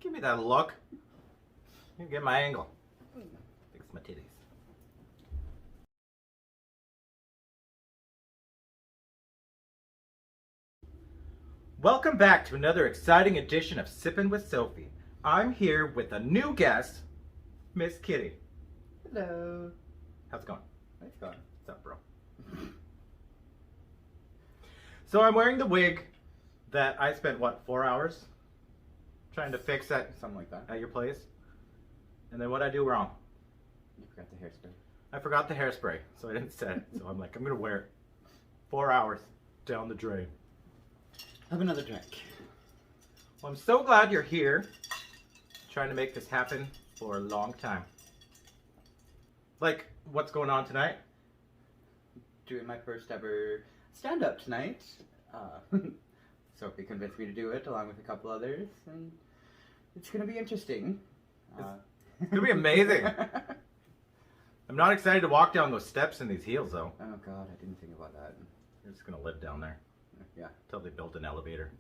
give me that look. You get my angle. Fix my titties. Welcome back to another exciting edition of Sippin' with Sophie. I'm here with a new guest, Miss Kitty. Hello. How's it going? Nice going. What's up, bro? So I'm wearing the wig that I spent, 4 hours trying to fix Something like that. at your place? And then what'd I do wrong? You forgot the hairspray. I forgot the hairspray, so I didn't set it. So I'm like, I'm gonna wear it. 4 hours down the drain. Have another drink. Well, I'm so glad you're here. Trying to make this happen for a long time. Like, what's going on tonight? Doing my first ever stand-up tonight. Sophie convinced me to do it along with a couple others, and it's gonna be interesting. It's gonna be amazing. I'm not excited to walk down those steps in these heels, though. Oh god, I didn't think about that. You're just gonna live down there. Yeah. Until they build an elevator.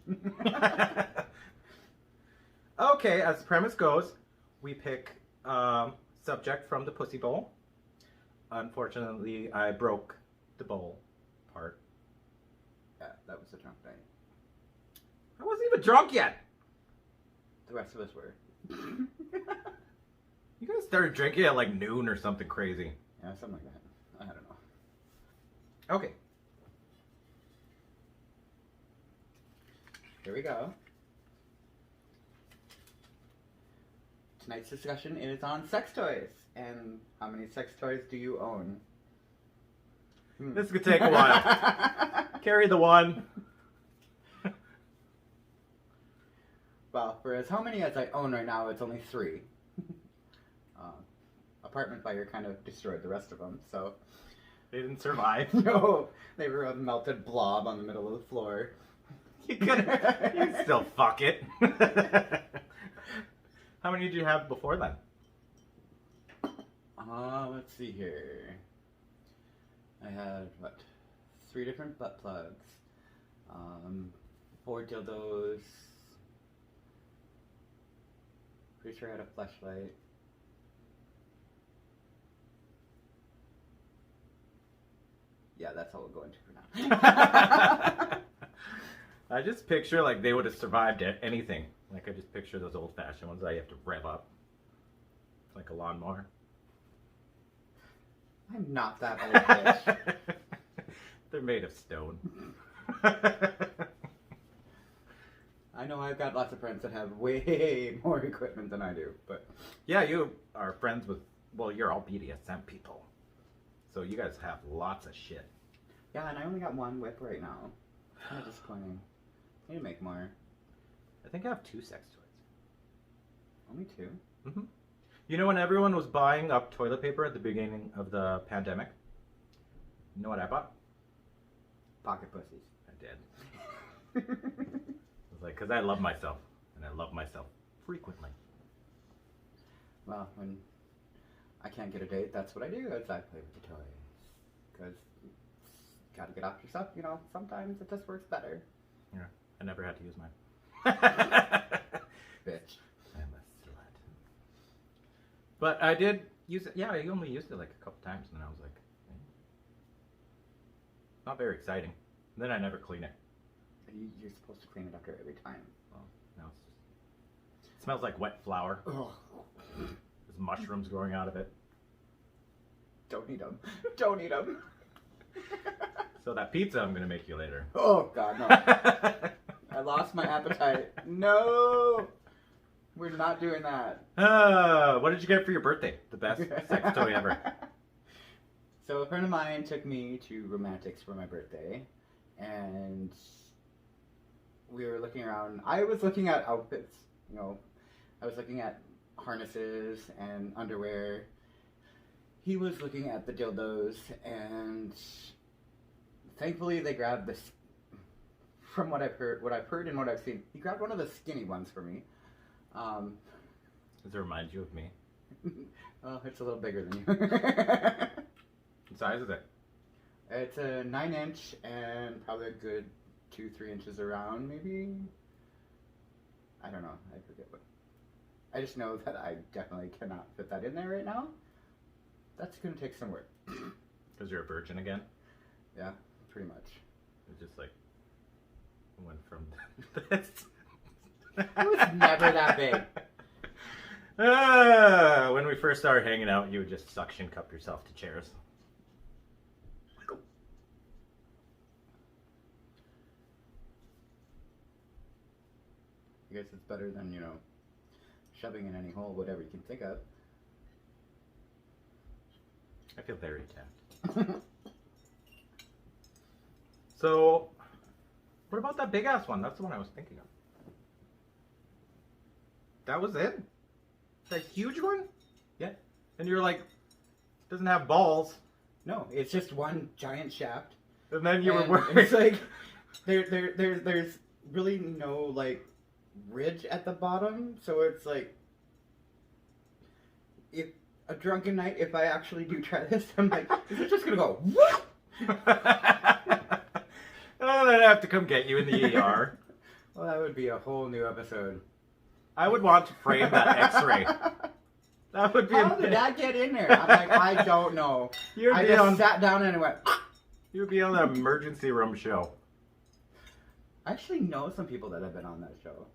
Okay, as the premise goes, we pick subject from the pussy bowl. Unfortunately, I broke the bowl part. Yeah, that was a drunk night. I wasn't even drunk yet. The rest of us were. You guys started drinking at like noon or something crazy. Yeah, something like that. I don't know. Okay. Here we go. Tonight's discussion is on sex toys. And how many sex toys do you own? This could take a while. Carry the one. Well, for as how many as I own right now, it's only 3. Apartment fire kind of destroyed the rest of them, so... They didn't survive. No, they were a melted blob on the middle of the floor. You could still fuck it. How many did you have before then? Let's see here. I had, 3 different butt plugs. 4 dildos. Pretty sure I had a fleshlight. Yeah, that's all we'll go into for now. I just picture like they would have survived anything. Like I just picture those old-fashioned ones that you have to rev up. Like a lawnmower. I'm not that old, bitch. They're made of stone. I know I've got lots of friends that have way more equipment than I do, but... Yeah, you are friends with, well, you're all BDSM people. So you guys have lots of shit. Yeah, and I only got 1 whip right now. Kind of disappointing. I need to make more. I think I have 2 sex toys. Only 2? Mm-hmm. You know when everyone was buying up toilet paper at the beginning of the pandemic? You know what I bought? Pocket pussies. I did. It was like, because I love myself. And I love myself frequently. Well, when I can't get a date, that's what I do, is I play with the toys. Because gotta get off yourself, you know, sometimes it just works better. Yeah, I never had to use mine. Bitch. I'm a slut. But I did use it, yeah, I only used it like a couple times, and then I was like, not very exciting. And then I never clean it. You're supposed to clean it after every time. Well, now it's just, it smells like wet flour. Ugh. There's mushrooms growing out of it. Don't eat them. Don't eat them. So that pizza I'm gonna make you later. Oh god, no. I lost my appetite. No! We're not doing that. What did you get for your birthday? The best sex toy ever. So a friend of mine took me to Romantics for my birthday, and we were looking around. I was looking at outfits, you know. I was looking at harnesses and underwear. He was looking at the dildos, and thankfully they grabbed this. From what I've heard and what I've seen, he grabbed one of the skinny ones for me. Does it remind you of me? Well, it's a little bigger than you. What size is it? It's a 9-inch and probably a good 2-3 inches around, maybe. I don't know. I forget what. I just know that I definitely cannot fit that in there right now. That's going to take some work. Because you're a virgin again? Yeah, pretty much. It just like went from this. It was never that big. When we first started hanging out, you would just suction cup yourself to chairs. I guess it's better than, shoving in any hole, whatever you can think of. I feel very attacked. So, what about that big ass one? That's the one I was thinking of. That was it? That huge one? Yeah. And you're like, doesn't have balls. No, it's just one giant shaft. And then you were And wearing... It's like, there's really no, like, ridge at the bottom, so it's like, if a drunken night, if I actually do try this, I'm like, is it just gonna go whoop? Oh, I'd have to come get you in the ER. Well, that would be a whole new episode. I would want to frame that X-ray. That would be. How did that get in there? I'm like, I don't know. I just sat down and it went. You would be on the emergency room show. I actually know some people that have been on that show.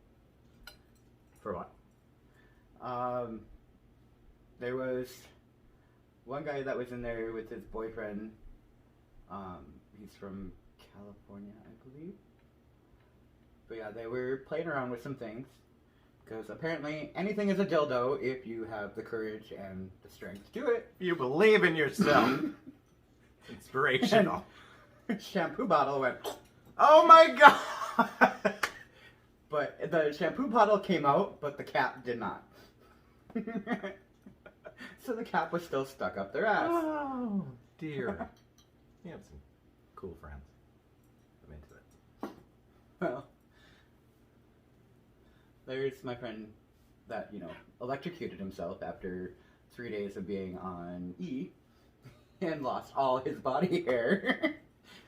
For what? There was one guy that was in there with his boyfriend. He's from California, I believe. But yeah, they were playing around with some things. Because apparently anything is a dildo if you have the courage and the strength to do it. You believe in yourself. Inspirational. And shampoo bottle went. Oh my god! But the shampoo bottle came out, but the cap did not. So the cap was still stuck up their ass. Oh dear. You have some cool friends. I'm into it. Well, there's my friend that, electrocuted himself after 3 days of being on E and lost all his body hair.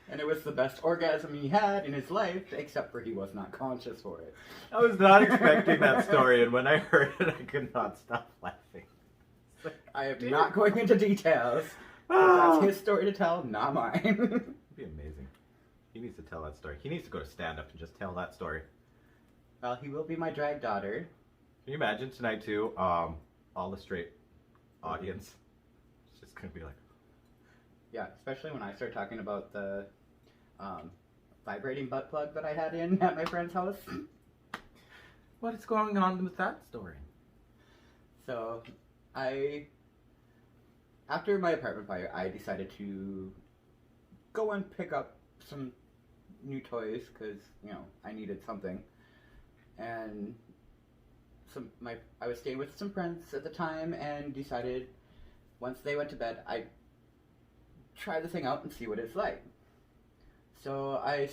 And it was the best orgasm he had in his life, except for he was not conscious for it. I was not expecting that story, and when I heard it, I could not stop laughing. I am not going into details. That's his story to tell, not mine. It'd be amazing. He needs to tell that story. He needs to go to stand-up and just tell that story. Well, he will be my drag daughter. Can you imagine tonight, too, all the straight audience? It's just going to be like... Yeah, especially when I start talking about the vibrating butt plug that I had in at my friend's house. What is going on with that story? So, after my apartment fire, I decided to go and pick up some new toys because, I needed something. And I was staying with some friends at the time and decided once they went to bed, I'd try the thing out and see what it's like. So I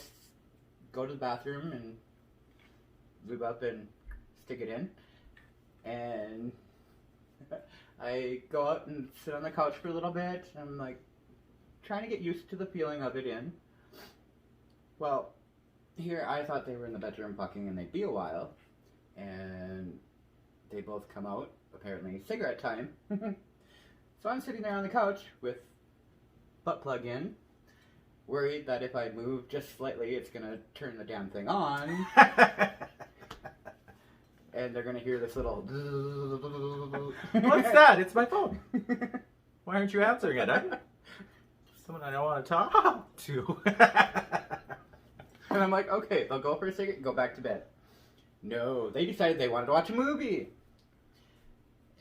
go to the bathroom and lube up and stick it in. And I go out and sit on the couch for a little bit. And I'm like trying to get used to the feeling of it in. Well, here I thought they were in the bedroom fucking and they'd be a while. And they both come out, apparently cigarette time. So I'm sitting there on the couch with butt plug in, worried that if I move just slightly, it's gonna turn the damn thing on. And they're gonna hear this little... What's that? It's my phone. Why aren't you answering it? Someone I don't want to talk to. And I'm like, okay, they'll go for a cigarette, go back to bed. No, they decided they wanted to watch a movie.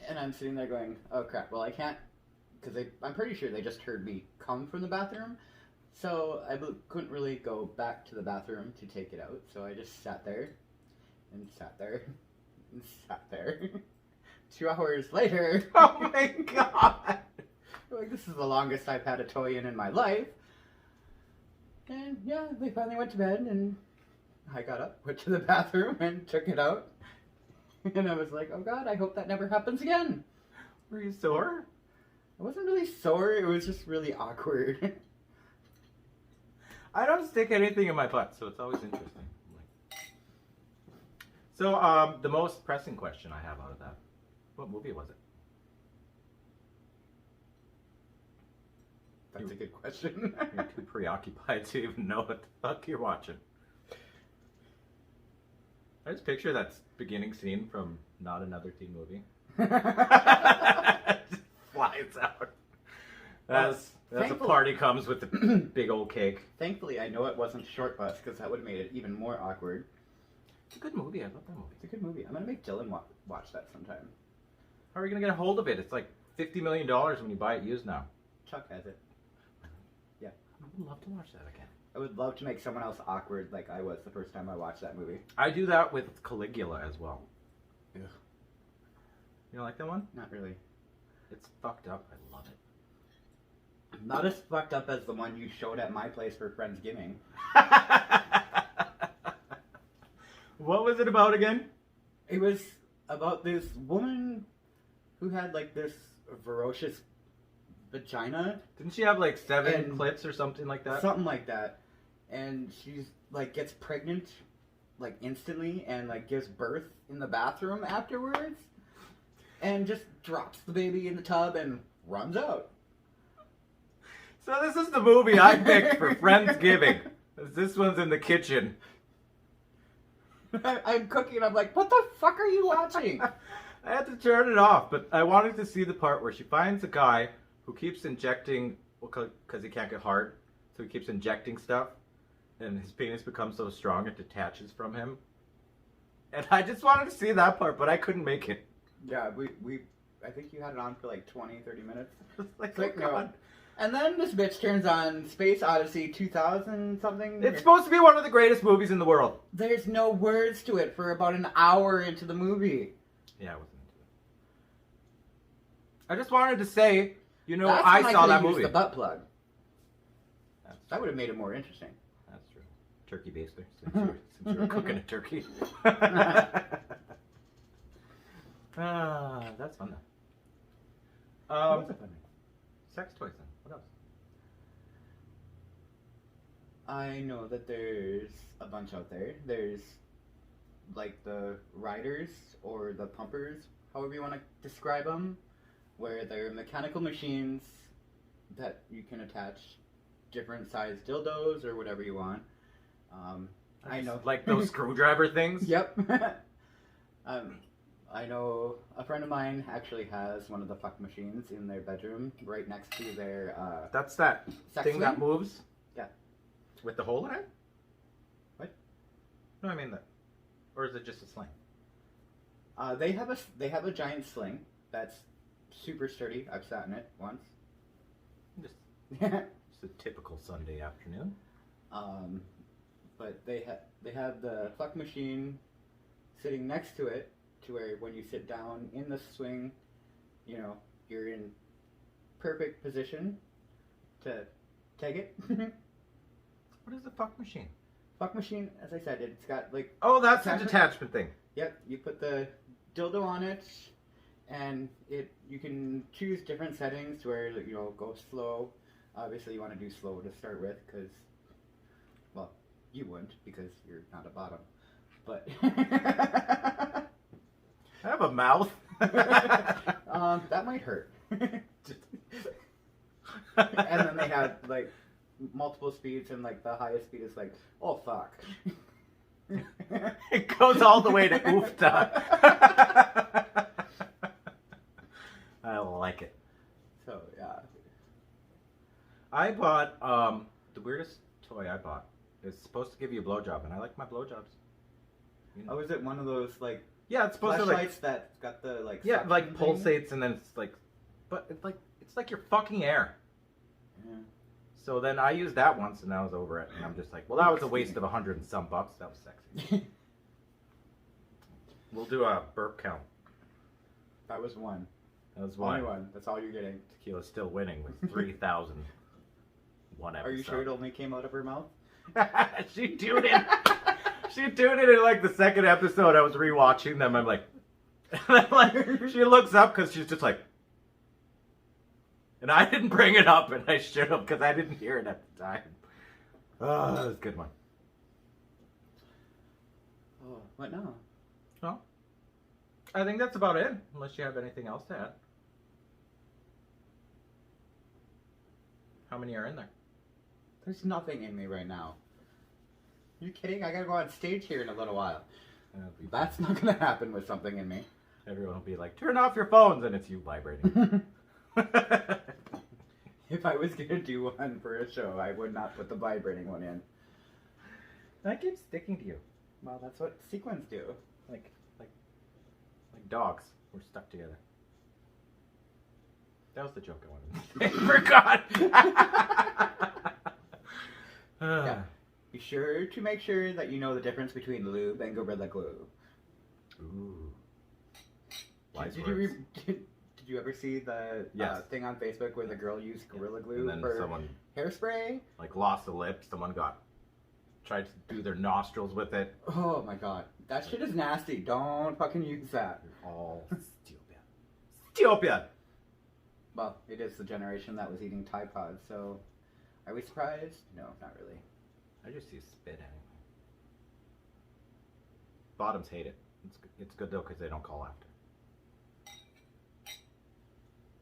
And I'm sitting there going, oh crap, well I can't, because I'm pretty sure they just heard me come from the bathroom. So I couldn't really go back to the bathroom to take it out. So I just sat there, and sat there, and sat there. 2 hours later. Oh my god! Like, this is the longest I've had a toy in my life. And yeah, they finally went to bed, and I got up, went to the bathroom, and took it out. And I was like, oh god, I hope that never happens again. Were you sore? I wasn't really sore, it was just really awkward. I don't stick anything in my butt, so it's always interesting. So, the most pressing question I have out of that, what movie was it? That's a good question. You're too preoccupied to even know what the fuck you're watching. I just picture that beginning scene from Not Another Teen Movie. Just flies out. That's a party comes with the big old cake. Thankfully, I know it wasn't Short Bus because that would have made it even more awkward. It's a good movie. I love that movie. It's a good movie. I'm gonna make Dylan watch that sometime. How are we gonna get a hold of it? It's like $50 million when you buy it used now. Chuck has it. Yeah. I would love to watch that again. I would love to make someone else awkward like I was the first time I watched that movie. I do that with Caligula as well. Ugh. You don't like that one? Not really. It's fucked up. I love it. Not as fucked up as the one you showed at my place for Friendsgiving. What was it about again? It was about this woman who had like this ferocious vagina. Didn't she have like 7 And- clits or something like that? Something like that. And she's like gets pregnant like instantly and like gives birth in the bathroom afterwards. And just drops the baby in the tub and runs out. So this is the movie I picked for Friendsgiving. This one's in the kitchen. I'm cooking. I'm like, what the fuck are you watching? I had to turn it off, but I wanted to see the part where she finds a guy who keeps injecting, because he can't get hard, so he keeps injecting stuff, and his penis becomes so strong it detaches from him. And I just wanted to see that part, but I couldn't make it. Yeah, I think you had it on for like 20, 30 minutes. It's like, Click, oh no. God. And then this bitch turns on Space Odyssey 2000 something. It's supposed to be one of the greatest movies in the world. There's no words to it for about an hour into the movie. Yeah, I wasn't into it. I just wanted to say, you know, That's I when saw could've that used movie. the butt plug. That's That would have made it more interesting. That's true. Turkey baster, since you were cooking a turkey. That's fun though. What was it funny? Sex toys then. What else? I know that there's a bunch out there. There's like the riders or the pumpers, however you want to describe them, where they're mechanical machines that you can attach different sized dildos or whatever you want. I know. Like those screwdriver things? Yep. I know a friend of mine actually has one of the fuck machines in their bedroom right next to their That's that sex thing that swing? moves? Yeah. With the hole in it? What? No, I mean that. Or is it just a sling? They have a giant sling that's super sturdy. I've sat in it once. Just a typical Sunday afternoon. But they have the fuck machine sitting next to it, to where when you sit down in the swing, you know, you're in perfect position to take it. What is the fuck machine? Fuck machine, as I said, it's got like, Oh, that's the Attachment? detachment thing. yep, you put the dildo on it, and you can choose different settings to where, you know, go slow. Obviously, you want to do slow to start with, because, well, you wouldn't, because you're not a bottom. But I have a mouth. that might hurt. And then they have like multiple speeds, and like the highest speed is like, oh fuck. It goes all the way to oofta. I like it. So yeah. I bought the weirdest toy I bought. It's supposed to give you a blowjob, and I like my blowjobs. You know. Oh, is it one of those like Yeah, it's supposed to flashlights that's got the like yeah, like suction thing? pulsates, and then it's like, but it's like you're fucking air. Yeah. So then I used that once, and I was over it, and I'm just like, well, that was a waste of $100 and some bucks. That was sexy. We'll do a burp count. That was one. That was Only one. one. That's all you're getting. Tequila's still winning with 3,000. One episode. Are you sure it only came out of her mouth? She tuned in. She tuned in like the second episode. I was rewatching them. I'm like, she looks up because she's just like, and I didn't bring it up, and I should have because I didn't hear it at the time. Oh, that was a good one. Oh, what now? I think that's about it, unless you have anything else to add. How many are in there? There's nothing in me right now. You kidding? I gotta go on stage here in a little while. That's not gonna happen with something in me. Everyone will be like, turn off your phones, and it's you vibrating. If I was gonna do one for a show, I would not put the vibrating one in. That keeps sticking to you. Well, that's what sequins do. Like dogs. We're stuck together. That was the joke I wanted to say. Forgot. Yeah. Be sure to make sure that you know the difference between lube and Gorilla Glue. Ooh. Did you ever see the thing on Facebook where the girl used Gorilla Glue and then for someone hairspray? Like lost a lip. Someone tried to do their nostrils with it. Oh my god. That shit is nasty. Don't fucking use that. You're all stupid. Stupid! Well, it is the generation that was eating Tide Pods, so are we surprised? No, not really. I just see spit anyway. Bottoms hate it. It's good though because they don't call after.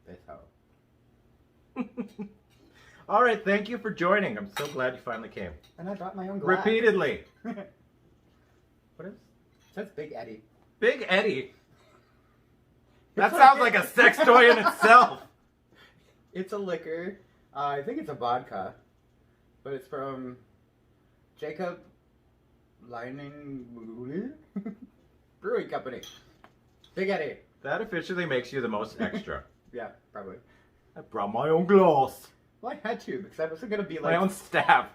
They so. All right, thank you for joining. I'm so glad you finally came. And I brought my own glass. Repeatedly. What is? It says Big Eddie. Big Eddie. That sounds like a sex toy in itself. It's a liquor. I think it's a vodka, but it's from Jacob Lining Brewing Company. Big Eddie. That officially makes you the most extra. Yeah, probably. I brought my own glass. Well, I had to because I wasn't gonna be like My own staff.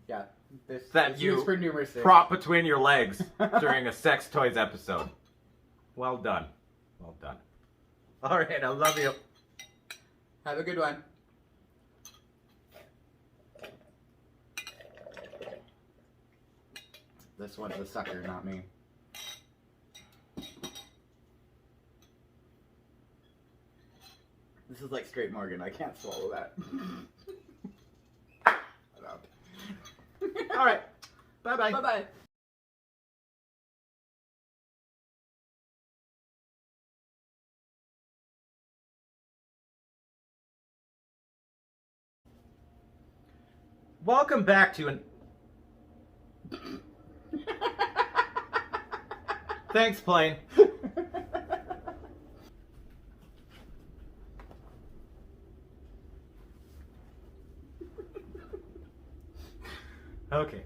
Yeah, this That is you used for numerous things. Prop between your legs during a sex toys episode. Well done. Well done. All right, I love you. Have a good one. This one's a sucker, not me. This is like straight Morgan. I can't swallow that. All right. Bye-bye. Bye-bye. Welcome back to an... Thanks, plane. Okay.